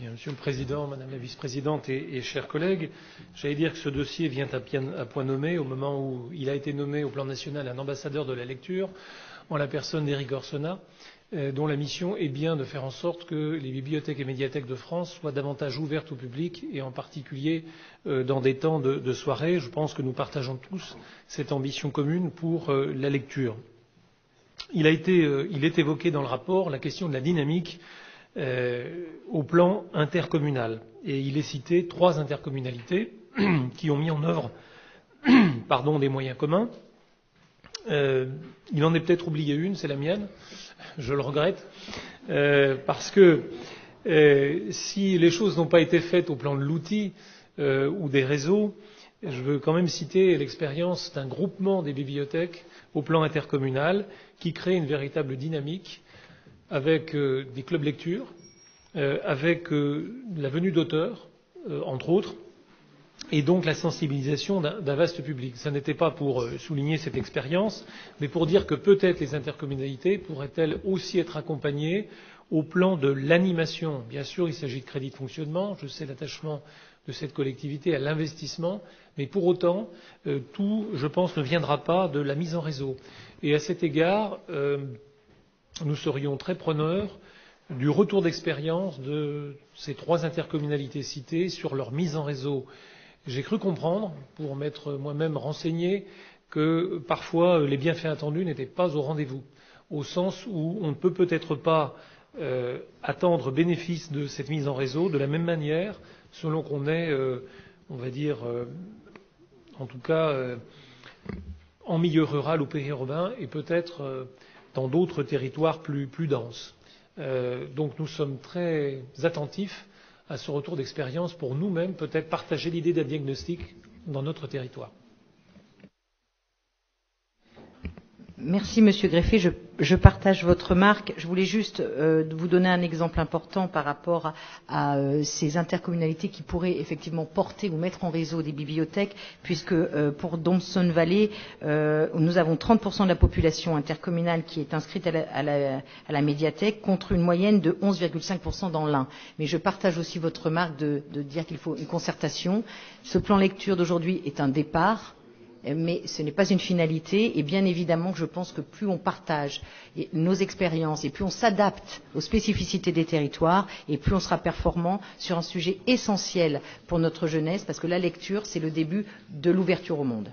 Bien, Monsieur le Président, Madame la Vice-présidente et chers collègues, j'allais dire que ce dossier vient à point nommé au moment où il a été nommé au plan national un ambassadeur de la lecture, en la personne d'Éric Orsenna, dont la mission est bien de faire en sorte que les bibliothèques et médiathèques de France soient davantage ouvertes au public et en particulier dans des temps de soirée. Je pense que nous partageons tous cette ambition commune pour la lecture. Il est évoqué dans le rapport la question de la dynamique au plan intercommunal. Et il est cité 3 intercommunalités qui ont mis en œuvre des moyens communs. Il en est peut-être oublié une, c'est la mienne. Je le regrette. Parce que si les choses n'ont pas été faites au plan de l'outil ou des réseaux, je veux quand même citer l'expérience d'un groupement des bibliothèques au plan intercommunal qui crée une véritable dynamique avec des clubs lecture, avec la venue d'auteurs, entre autres, et donc la sensibilisation d'un vaste public. Ce n'était pas pour souligner cette expérience, mais pour dire que peut-être les intercommunalités pourraient-elles aussi être accompagnées au plan de l'animation. Bien sûr, il s'agit de crédits de fonctionnement, je sais l'attachement de cette collectivité à l'investissement, mais pour autant, tout, je pense, ne viendra pas de la mise en réseau. Et à cet égard, nous serions très preneurs du retour d'expérience de ces 3 intercommunalités citées sur leur mise en réseau. J'ai cru comprendre, pour m'être moi-même renseigné, que parfois les bienfaits attendus n'étaient pas au rendez-vous, au sens où on ne peut peut-être pas attendre bénéfice de cette mise en réseau de la même manière selon qu'on est, on va dire, en tout cas, en milieu rural ou périurbain et peut-être dans d'autres territoires plus denses. Donc nous sommes très attentifs à ce retour d'expérience pour nous-mêmes peut-être partager l'idée d'un diagnostic dans notre territoire. Merci Monsieur Greffet, je partage votre remarque. Je voulais juste vous donner un exemple important par rapport à ces intercommunalités qui pourraient effectivement porter ou mettre en réseau des bibliothèques, puisque pour Thompson Valley, nous avons 30% de la population intercommunale qui est inscrite à la médiathèque, contre une moyenne de 11,5% dans l'Ain. Mais je partage aussi votre remarque de dire qu'il faut une concertation. Ce plan lecture d'aujourd'hui est un départ, mais ce n'est pas une finalité, et bien évidemment je pense que plus on partage nos expériences et plus on s'adapte aux spécificités des territoires, et plus on sera performant sur un sujet essentiel pour notre jeunesse, parce que la lecture c'est le début de l'ouverture au monde.